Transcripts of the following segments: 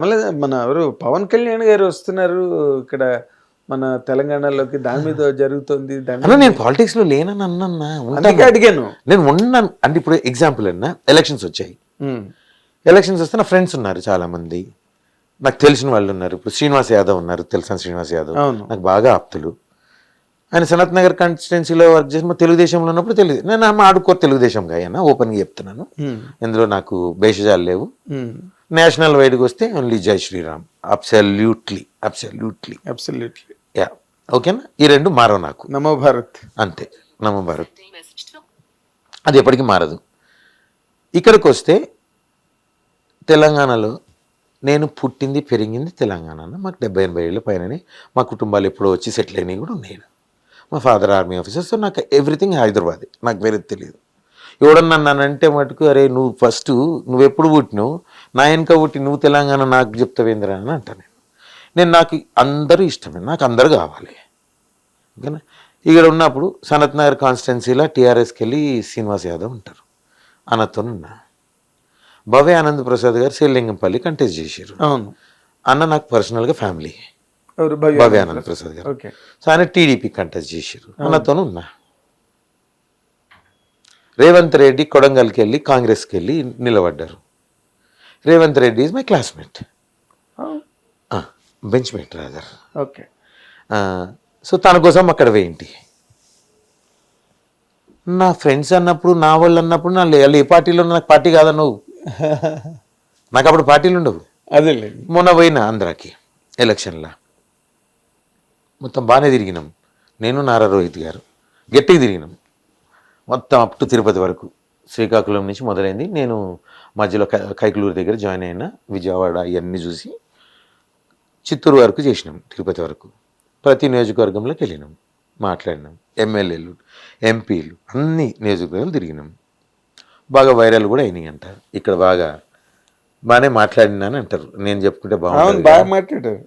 మళ్ళీ మన ఎవరు పవన్ కళ్యాణ్ గారు వస్తున్నారు ఇక్కడ మన తెలంగాణలోకి. దాని మీద జరుగుతుంది. దాని అన్న మీద నేను పాలిటిక్స్ లో లేనని అన్నా అందుకే అడిగాను. నేను ఉన్నాను అంటే ఇప్పుడు ఎగ్జాంపుల్ అన్నా ఎలక్షన్స్ వచ్చాయి. ఎలక్షన్స్ వస్తే నా ఫ్రెండ్స్ ఉన్నారు చాలా మంది, నాకు తెలిసిన వాళ్ళు ఉన్నారు. ఇప్పుడు శ్రీనివాస్ యాదవ్ ఉన్నారు, తెలుసా శ్రీనివాస్ యాదవ్ అవును. నాకు బాగా ఆప్తులు. ఆయన సనత్ నగర్ కాన్స్టిట్యున్సీలో వర్క్ చేసి తెలుగుదేశంలో ఉన్నప్పుడు నేను ఆడుకో తెలుగుదేశం గాయన ఓపెన్గా చెప్తున్నాను. ఇందులో నాకు భేషజాలు లేవు. నేషనల్ వైడ్కి వస్తే ఓన్లీ జై Shriram. Absolutely absolutely absolutely yeah ఓకేనా. ఈ రెండు మారవు నాకు. నమో భారత్ అంతే, నమో భారత్ అది ఎప్పటికీ మారదు. ఇక్కడికి వస్తే తెలంగాణలో నేను పుట్టింది పెరిగింది తెలంగాణలో. మాకు 70-80 ఏళ్ళ పైననే మా కుటుంబాలు ఎప్పుడో వచ్చి సెటిల్ అయినవి కూడా ఉన్నాయి. మా ఫాదర్ ఆర్మీ ఆఫీసర్. సో నాకు ఎవ్రీథింగ్ హైదరాబాదే, నాకు వేరే తెలియదు. ఎవడన్నా నన్నంటే మటుకు అరే నువ్వు ఎప్పుడు పుట్టినావు, నా వెనక పుట్టి నువ్వు తెలంగాణ నాకు చెప్తావేంద్రా అని అంటాను నేను. నాకు అందరూ ఇష్టమే, నాకు అందరూ కావాలి. ఓకేనా. ఇక్కడ ఉన్నప్పుడు సనత్ నగర్ కాన్స్టిట్యున్సీలో టీఆర్ఎస్కి వెళ్ళి శ్రీనివాస్ యాదవ్ ఉంటారు, అన్నతో ఉన్నా. భవ్య ఆనంద్ ప్రసాద్ గారు శ్రీలింగంపల్లి కంటెస్ట్ చేశారు. అవును. అన్న నాకు పర్సనల్గా ఫ్యామిలీ, భవ్య ఆనంద్ ప్రసాద్ గారు. సో ఆయన టీడీపీ కంటెస్ట్ చేశారు, అన్నతో ఉన్నా. రేవంత్ రెడ్డి కొడంగల్కి వెళ్ళి కాంగ్రెస్కి వెళ్ళి నిలబడ్డారు. Revanth Reddy is my classmate, bench mate rather. Okay. So తన కోసం అక్కడ వేయండి. నా ఫ్రెండ్స్ అన్నప్పుడు, నా వాళ్ళు అన్నప్పుడు నా ఏ పార్టీలో నాకు పార్టీ కాదా నువ్వు, నాకు అప్పుడు పార్టీలు ఉండవు. అదే మొన్న పోయినా ఆంధ్రాకి ఎలక్షన్లో మొత్తం బాగానే తిరిగినాం. నేను నారా రోహిత్ గారు గట్టిగా తిరిగినాం మొత్తం అప్ టు తిరుపతి వరకు. శ్రీకాకుళం నుంచి మొదలైంది, నేను మధ్యలో కైకలూరు దగ్గర జాయిన్ అయినా, విజయవాడ ఇవన్నీ చూసి చిత్తూరు వరకు చేసినాం, తిరుపతి వరకు. ప్రతి నియోజకవర్గంలోకి వెళ్ళినాం, మాట్లాడినాం. ఎమ్మెల్యేలు ఎంపీలు అన్ని నియోజకవర్గాలు తిరిగినాం. బాగా వైరల్ కూడా అయినాయి అంటారు. ఇక్కడ బాగానే మాట్లాడినాని అంటారు. నేను చెప్పుకుంటే బాగుంటుంది, బాగా మాట్లాడారు.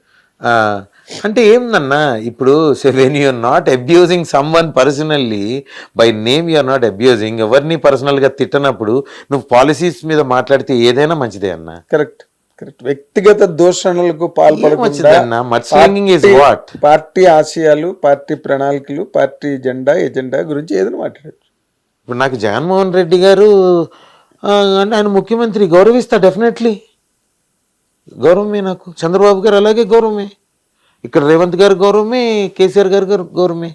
అంటే ఏందన్నా ఇప్పుడు when you're not abusing someone personally by name, you're not abusing. ఎవరిని పర్సనల్గా తిట్టనప్పుడు నువ్వు పాలసీస్ మీద మాట్లాడితే ఏదైనా మంచిదే అన్న. Correct correct. వ్యక్తిగత దూషణలకు పాల్పడకుండా పార్టీ ఆశయాలు, పార్టీ ప్రణాళికలు, పార్టీ ఎజెండా గురించి ఏదైనా మాట్లాడచ్చు. ఇప్పుడు నాకు జగన్మోహన్ రెడ్డి గారు అంటే ఆయన ముఖ్యమంత్రి, గౌరవిస్తా డెఫినెట్లీ, గౌరవమే. నాకు చంద్రబాబు గారు అలాగే గౌరవమే, ఇక్కడ రేవంత్ గారు గౌరవమే, కేసీఆర్ గారు గౌరవమే.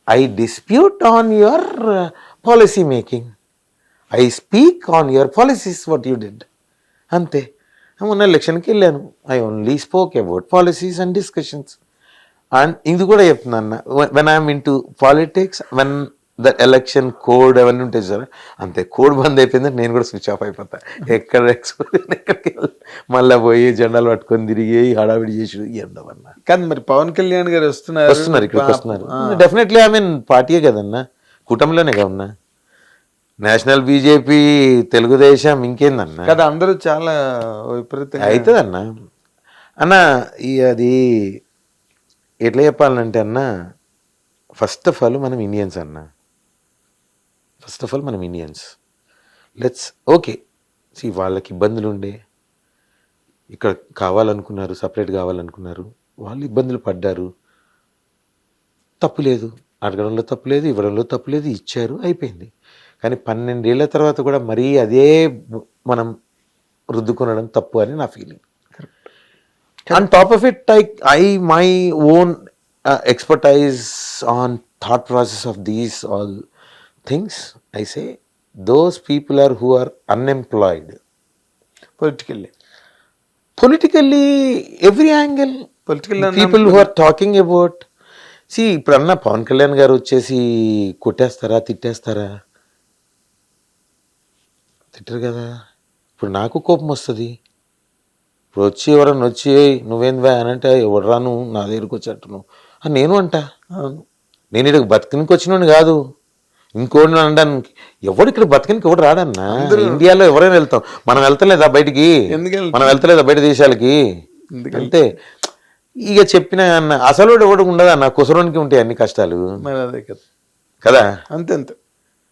I dispute on your policy making, I speak on your policies what you did, అంతే. మొన్న ఎలక్షన్కి వెళ్ళాను, I only spoke about policies and discussions. And ఇది కూడా చెప్తున్నాను, when I'm into politics, when the election code అవన్నీ ఉంటాయి sir, అంతే. కోడ్ బంద్ అయిపోయిందంటే నేను కూడా స్విచ్ ఆఫ్ అయిపోతా. ఎక్కడికి మళ్ళీ పోయి జెండాలు పట్టుకొని తిరిగి హడావిడి చేసి ఎండవన్నా. కానీ మరి పవన్ కళ్యాణ్ గారు వస్తున్నారు ఇక్కడికి వస్తున్నారు. డెఫినెట్లీ ఐ మీన్ పార్టీయే కదన్నా, కూటమిలోనే కదన్నా. నేషనల్ బీజేపీ, తెలుగుదేశం, ఇంకేందన్నా కదా, అందరూ చాలా విపరీతంగా అవుతుందన్నా. అన్న అది ఎట్లా చెప్పాలంటే అన్న, ఫస్ట్ ఆఫ్ ఆల్ మనం ఇండియన్స్ అన్న, ఫస్ట్ ఆఫ్ ఆల్ మనం ఇండియన్స్. లెట్స్ ఓకే సి, వాళ్ళకి ఇబ్బందులు ఉండే, ఇక్కడ కావాలనుకున్నారు, సపరేట్ కావాలనుకున్నారు, వాళ్ళు ఇబ్బందులు పడ్డారు, తప్పు లేదు, అడగడంలో తప్పు లేదు, ఇవ్వడంలో తప్పు లేదు, ఇచ్చారు, అయిపోయింది. కానీ 12 ఏళ్ల తర్వాత కూడా మరీ అదే మనం రుద్దుకొనడం తప్పు అని నా feeling. On top of it my own expertise on thought process of these all things, I say those people are who are unemployed politically every angle, people who are talking about. See, ఇప్పుడు అన్న పవన్ కళ్యాణ్ గారు వచ్చేసి కొట్టేస్తారా, తిట్టేస్తారా? తిట్టరు కదా. ఇప్పుడు నాకు కోపం వస్తుంది. ఇప్పుడు వచ్చి ఎవరన్నా వచ్చి నువ్వేంది అని అంటే, ఎవడరా నువ్వు నా దగ్గరికి వచ్చేట్టును అని నేను అంటా. నేను ఇక్కడ బతికినికి వచ్చినోని కాదు, ఇంకోటి అనడానికి. ఎవడు ఇక్కడ బతికినికి ఎవడు రాడన్నా. ఇండియాలో ఎవరైనా వెళ్తాం, మనం వెళ్తలేదా బయటికి, మనం వెళ్తలేదా బయట దేశాలకి, అంతే. ఇక చెప్పిన అన్న అసలు ఎవడు ఉండదు అన్న, కుసరోనికి ఉంటాయి అన్ని కష్టాలు కదా, అంతే అంతే.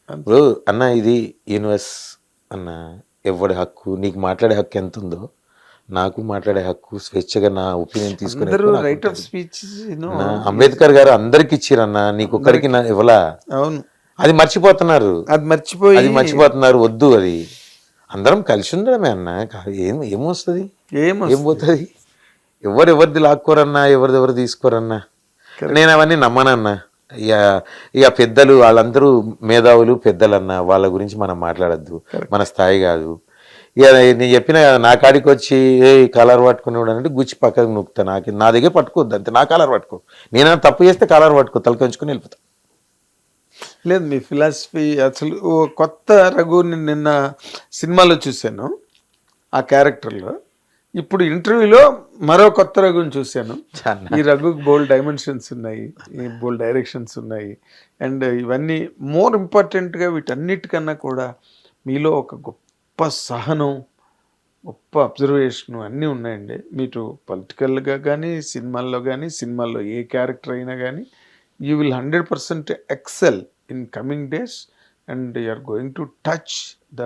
ఇప్పుడు అన్న ఇది యూనివర్స్ అన్న, ఎవడి హక్కు, నీకు మాట్లాడే హక్కు ఎంత ఉందో నాకు మాట్లాడే హక్కు, స్వేచ్ఛగా నా ఒపీనియన్ తీసుకునే అందరూ హక్కు నాకు రైట్ ఆఫ్ ఉంటుంది. స్పీచ్ నా అంబేద్కర్ గారు అందరికి ఇచ్చిరన్న, నీకొక్కరికి ఇవ్వలా. అవును, అది మర్చిపోతున్నారు, అది మర్చిపోయి వద్దు. అది అందరం కలిసి ఉండడమే అన్న. ఏమొస్తుంది, ఏం పోతుంది? ఎవరిది లాక్కోరన్నా, ఎవరిది తీసుకోరన్నా. నేను అవన్నీ నమ్మనన్నా. ఇక పెద్దలు వాళ్ళందరూ మేధావులు, పెద్దలన్నా, వాళ్ళ గురించి మనం మాట్లాడద్దు, మన స్థాయి కాదు. ఇక నేను చెప్పిన నా కాడికి వచ్చి కాలర్ పట్టుకునేవాడు అంటే గుచ్చి పక్కకు నొక్కుతా. నా దగ్గర పట్టుకోవద్దు అంతే, నా కాలర్ పట్టుకో. నేనైనా తప్పు చేస్తే కాలర్ పట్టుకో, తలకొంచుకొని వెళ్ళిపోతా. లేదు మీ ఫిలాసఫీ అసలు. కొత్త రఘుని నిన్న సినిమాలో చూశాను, ఆ క్యారెక్టర్లో. ఇప్పుడు ఇంటర్వ్యూలో మరో కొత్త రఘుని చూశాను. ఈ రఘుకి బోల్డ్ డైమెన్షన్స్ ఉన్నాయి, ఈ బోల్డ్ డైరెక్షన్స్ ఉన్నాయి. అండ్ ఇవన్నీ మోర్ ఇంపార్టెంట్గా వీటన్నిటికన్నా కూడా మీలో ఒక గొప్ప సహనం, గొప్ప అబ్జర్వేషను అన్నీ ఉన్నాయండి. మీరు పొలిటికల్గా కానీ సినిమాల్లో ఏ క్యారెక్టర్ అయినా కానీ you will 100% excel in coming days. And you are going to touch the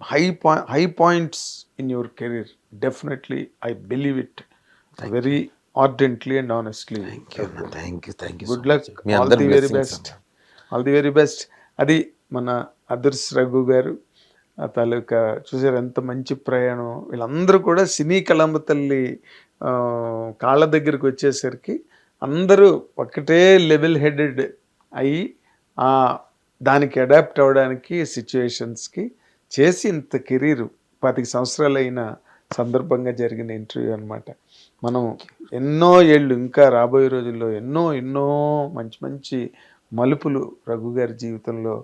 high points in your career. Definitely, I believe it very ardently and honestly. Thank you. Good luck. All the very best. All the very best. అది మన others Raghu గారు తాలూకా. చూసారు ఎంత మంచి ప్రయాణం. వీళ్ళందరూ కూడా సినీ కళంబ తల్లి కాళ్ళ దగ్గరికి వచ్చేసరికి అందరూ ఒకటే లెవెల్ హెడెడ్ అయ్యి దానికి అడాప్ట్ అవ్వడానికి సిచ్యువేషన్స్కి చేసి ఇంత కెరీర్ 25 సంవత్సరాలు అయిన సందర్భంగా జరిగిన ఇంటర్వ్యూ అనమాట. మనం ఎన్నో ఏళ్ళు, ఇంకా రాబోయే రోజుల్లో ఎన్నో మంచి మలుపులు రఘు గారి జీవితంలో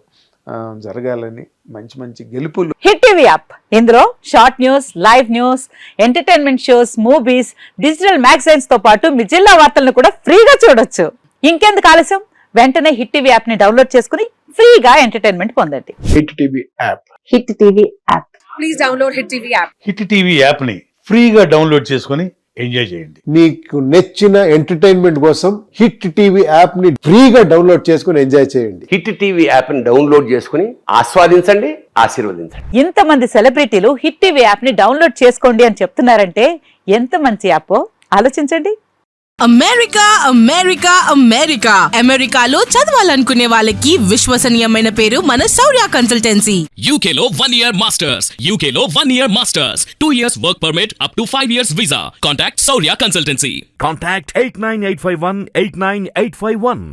జరగాలని, మంచి గెలుపులు. హిట్ టీవీ యాప్, ఇందులో short news, live news, entertainment shows, movies, digital magazines తో పాటు మీ జిల్లా వార్తలను కూడా ఫ్రీగా చూడొచ్చు. ఇంకెందుకు ఆలస్యం, వెంటనే హిట్ టీవీ యాప్ ని డౌన్లోడ్ చేసుకుని ఫ్రీగా ఎంటర్టైన్మెంట్ పొందండి. Hit TV app. Hit TV app. Please download hit TV app. Hit TV app ని ఫ్రీగా డౌన్లోడ్ చేసుకొని ఎంజాయ్ చేయండి. మీకు నచ్చిన ఎంటర్టైన్మెంట్ కోసం హిట్ టీవీ యాప్ ని ఫ్రీగా డౌన్లోడ్ చేసుకొని ఎంజాయ్ చేయండి. హిట్ టీవీ యాప్ ని డౌన్లోడ్ చేసుకుని ఆస్వాదించండి, ఆశీర్వదించండి. ఇంతమంది సెలబ్రిటీలు హిట్ టీవీ యాప్ ని డౌన్లోడ్ చేసుకోండి అని చెప్తున్నారంటే ఎంత మంచి యాప్ ఆలోచించండి. అమెరికాలో చదవాలనుకునే వాళ్ళకి విశ్వసనీయమైన పేరు మన శౌర్య కన్సల్టెన్సీ. UK లో 1 year masters, UK లో 1 year masters, 2 years work permit up to 5 years visa. Contact Saurya Consultancy. Contact 89851 89851.